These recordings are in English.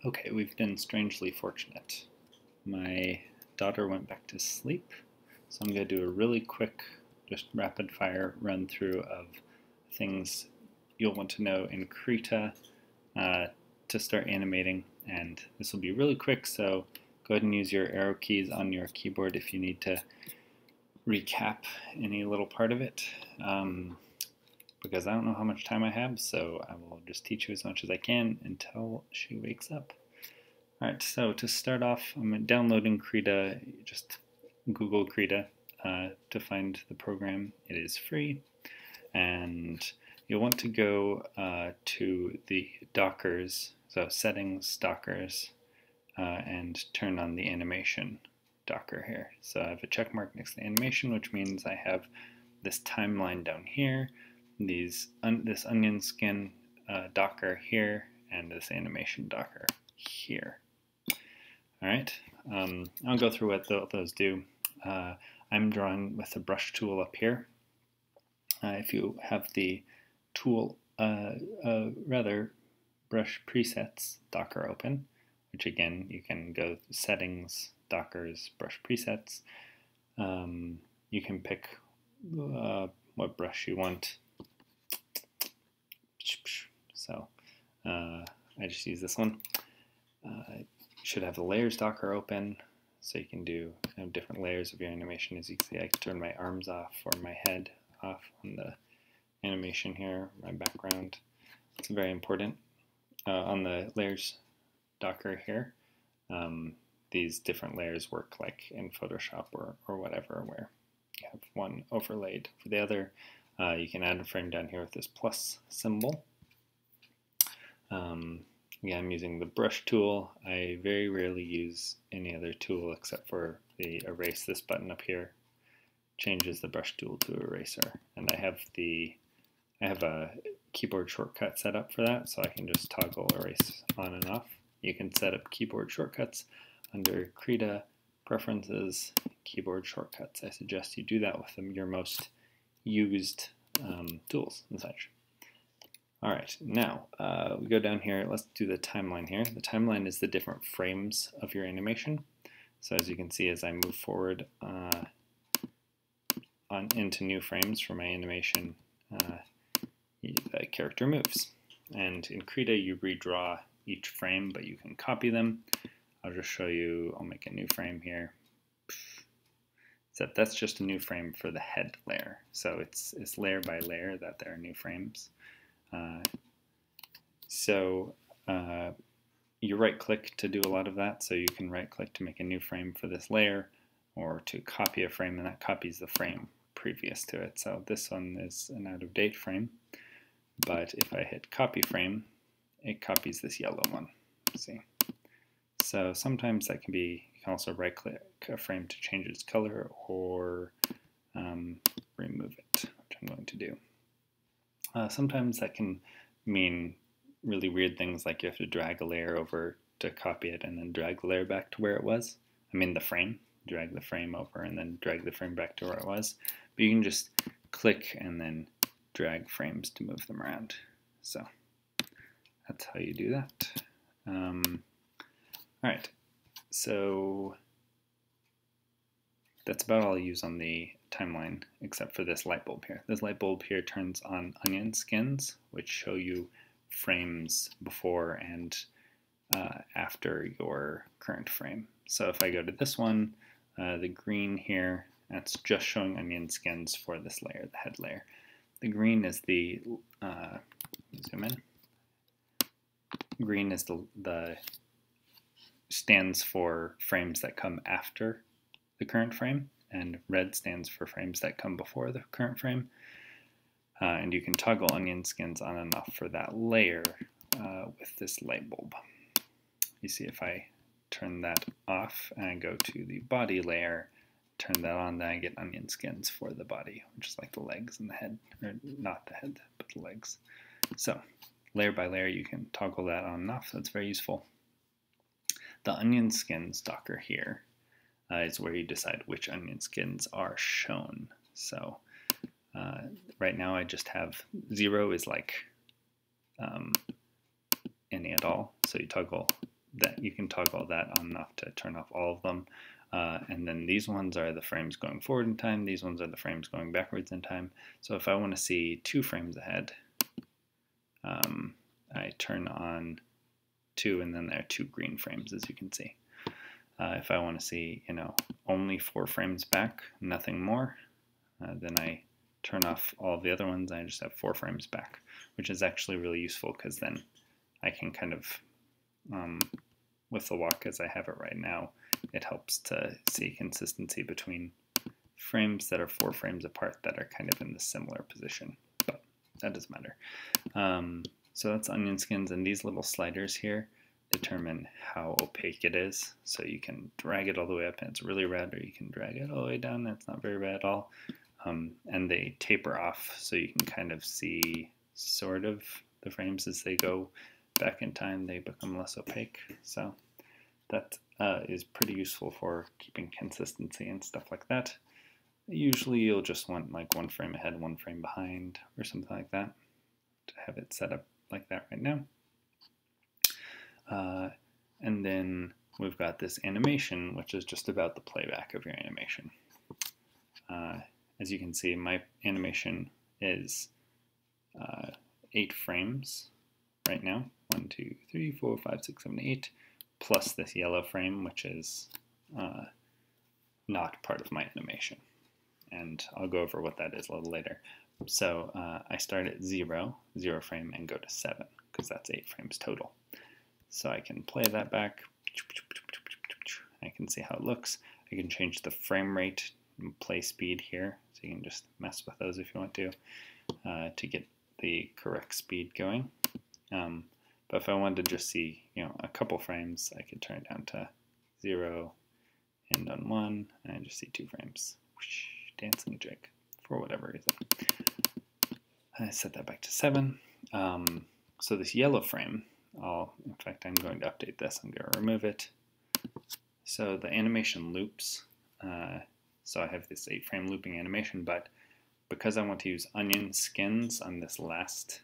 Okay, we've been strangely fortunate. My daughter went back to sleep, so I'm going to do a really quick, just rapid fire run through of things you'll want to know in Krita to start animating. And this will be really quick, so go ahead and use your arrow keys on your keyboard if you need to recap any little part of it. Because I don't know how much time I have, so I will just teach you as much as I can until she wakes up. Alright, so to start off, I'm downloading Krita. Just Google Krita to find the program. It is free, and you'll want to go to the Dockers, so Settings, Dockers, and turn on the animation Docker here. So I have a check mark next to animation, which means I have this timeline down here, this onion skin Docker here, and this animation Docker here. Alright, I'll go through what those do. I'm drawing with the brush tool up here. If you have the tool, brush presets Docker open, which again, you can go settings, Dockers, brush presets. You can pick what brush you want. So I just use this one. You should have the layers Docker open, so you can do different layers of your animation. As you can see, I can turn my arms off or my head off on the animation here, my background. It's very important. On the layers Docker here, these different layers work like in Photoshop or whatever, where you have one overlaid for the other. You can add a frame down here with this plus symbol. Again, I'm using the brush tool. I very rarely use any other tool except for the erase. This button up here changes the brush tool to eraser, and I have a keyboard shortcut set up for that, so I can just toggle erase on and off. You can set up keyboard shortcuts under Krita Preferences, Keyboard Shortcuts. I suggest you do that with your most used tools and such. Alright, now we go down here. Let's do the timeline here. The timeline is the different frames of your animation. So as you can see, as I move forward into new frames for my animation, the character moves. And in Krita, you redraw each frame, but you can copy them. I'll just show you. I'll make a new frame here. Except that's just a new frame for the head layer. So it's layer by layer that there are new frames. You right-click to do a lot of that, so you can right-click to make a new frame for this layer, or to copy a frame, and that copies the frame previous to it. So this one is an out-of-date frame, but if I hit copy frame, it copies this yellow one. See? So sometimes that can be, you can also right-click a frame to change its color, or remove it, which I'm going to do. Sometimes that can mean really weird things, like you have to drag a layer over to copy it and then drag the layer back to where it was. I mean the frame. Drag the frame over and then drag the frame back to where it was. But you can just click and then drag frames to move them around. So that's how you do that. Alright, so that's about all I use on the timeline, except for this light bulb here. This light bulb here turns on onion skins, which show you frames before and after your current frame. So if I go to this one, the green here, that's just showing onion skins for this layer, the head layer. The green is the, zoom in, green is the stands for frames that come after the current frame, and red stands for frames that come before the current frame. And you can toggle onion skins on and off for that layer with this light bulb. You see, if I turn that off and I go to the body layer, turn that on, then I get onion skins for the body, which is like the legs and the head, or not the head, but the legs. So layer by layer, you can toggle that on and off. That's very useful. The onion skins Docker here is where you decide which onion skins are shown. So right now I just have 0 is like any at all. So you toggle that you can toggle that on and off to turn off all of them. And then these ones are the frames going forward in time. These ones are the frames going backwards in time. So if I want to see 2 frames ahead, I turn on 2, and then there are 2 green frames, as you can see. If I want to see, only 4 frames back, nothing more, then I turn off all the other ones. I just have 4 frames back, which is actually really useful because then I can kind of, with the walk as I have it right now, it helps to see consistency between frames that are 4 frames apart that are kind of in the similar position, but that doesn't matter. So that's onion skins, and these little sliders here determine how opaque it is. So you can drag it all the way up and it's really red, or you can drag it all the way down and it's not very red at all. And they taper off so you can kind of see sort of the frames as they go back in time, they become less opaque. So that is pretty useful for keeping consistency and stuff like that. Usually you'll just want like 1 frame ahead, 1 frame behind, or something like that, to have it set up like that right now. And then we've got this animation, which is just about the playback of your animation. As you can see, my animation is 8 frames right now. 1, 2, 3, 4, 5, 6, 7, 8, plus this yellow frame, which is not part of my animation. And I'll go over what that is a little later. So I start at 0 frame, and go to 7, because that's 8 frames total. So I can play that back. I can see how it looks. I can change the frame rate and play speed here. So you can just mess with those if you want to get the correct speed going. But if I wanted to just see, a couple frames, I could turn it down to 0, end on 1, and I just see 2 frames. Whoosh, dancing a jig for whatever reason. I set that back to 7. So this yellow frame, in fact, I'm going to update this. I'm going to remove it. So the animation loops. So I have this 8 frame looping animation, but because I want to use onion skins on this last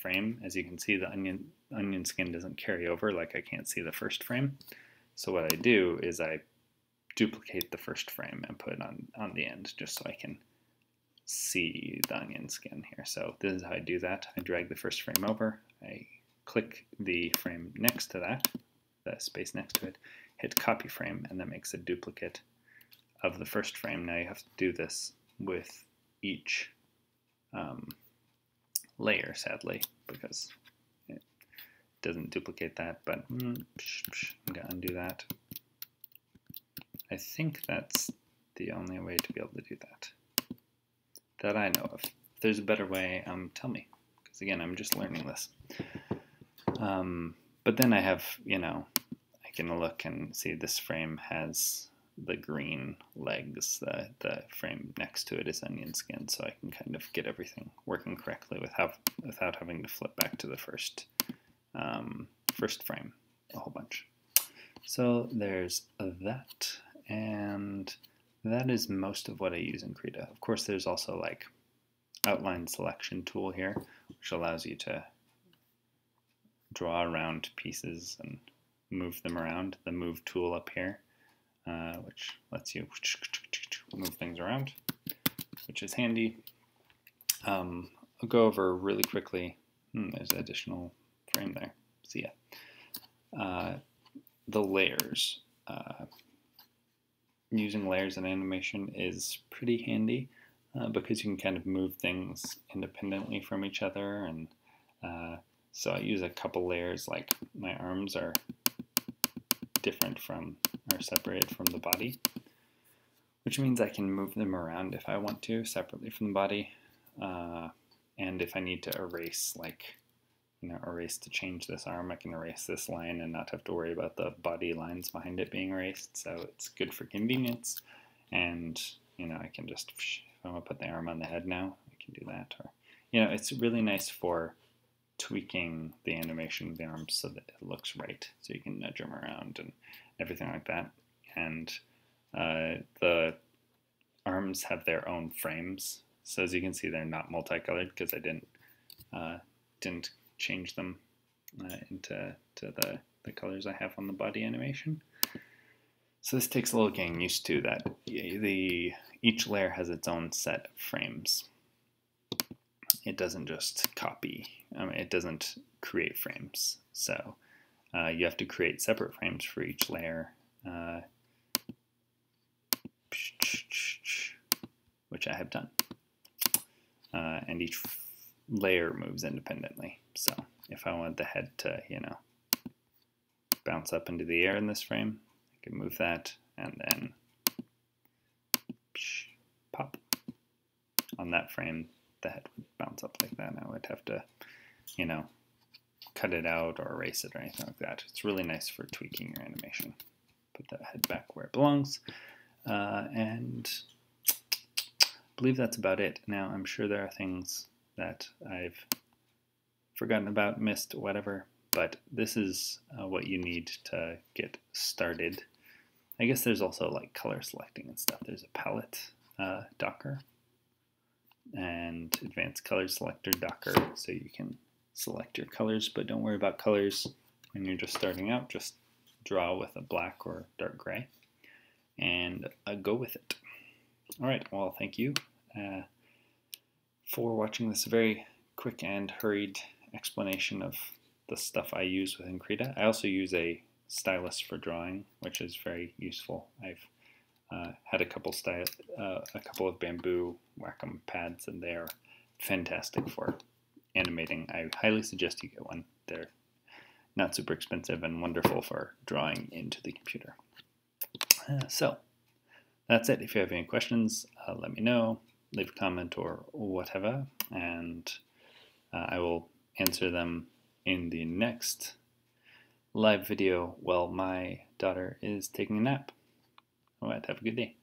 frame, as you can see, the onion skin doesn't carry over, like I can't see the first frame. So what I do is I duplicate the first frame and put it on the end, just so I can see the onion skin here. So this is how I do that. I drag the first frame over, I click the frame next to that, the space next to it, hit copy frame, and that makes a duplicate of the first frame. Now you have to do this with each layer, sadly, because it doesn't duplicate that, but I'm going to undo that. I think that's the only way to be able to do that I know of. If there's a better way, tell me, because again, I'm just learning this. But then I have, I can look and see this frame has the green legs. The frame next to it is onion skin, so I can kind of get everything working correctly without having to flip back to the first frame a whole bunch. So there's that, and that is most of what I use in Krita. Of course, there's also like outline selection tool here, which allows you to draw around pieces and move them around. The move tool up here, which lets you move things around, which is handy. I'll go over really quickly. There's an additional frame there. See ya. The layers. Using layers in animation is pretty handy because you can kind of move things independently from each other, and so I use a couple layers. Like my arms are separated from the body, which means I can move them around if I want to separately from the body, and if I need to erase, erase to change this arm, I can erase this line and not have to worry about the body lines behind it being erased. So it's good for convenience, and I can just, if I want to put the arm on the head now, I can do that. Or it's really nice for tweaking the animation of the arms so that it looks right, so you can nudge them around and everything like that. And the arms have their own frames, so as you can see, they're not multicolored because I didn't change them into the colors I have on the body animation. So this takes a little getting used to, that each layer has its own set of frames. It doesn't just copy, it doesn't create frames. So you have to create separate frames for each layer, which I have done. And each layer moves independently. So if I want the head to, bounce up into the air in this frame, I can move that, and then pop. On that frame, the head would bounce up like that, and I would have to, cut it out or erase it or anything like that. It's really nice for tweaking your animation. Put that head back where it belongs, and I believe that's about it. Now, I'm sure there are things that I've forgotten about, missed, whatever, but this is what you need to get started. I guess there's also like color selecting and stuff. There's a palette Docker and advanced color selector Docker, so you can select your colors, but don't worry about colors when you're just starting out. Just draw with a black or dark gray and go with it. All right, well, thank you for watching this very quick and hurried explanation of the stuff I use within Krita. I also use a stylus for drawing, which is very useful. I've had a couple of bamboo Wacom pads, and they are fantastic for animating. I highly suggest you get one. They're not super expensive and wonderful for drawing into the computer. So that's it. If you have any questions, let me know. Leave a comment or whatever, and I will answer them in the next live video while my daughter is taking a nap. All right, have a good day.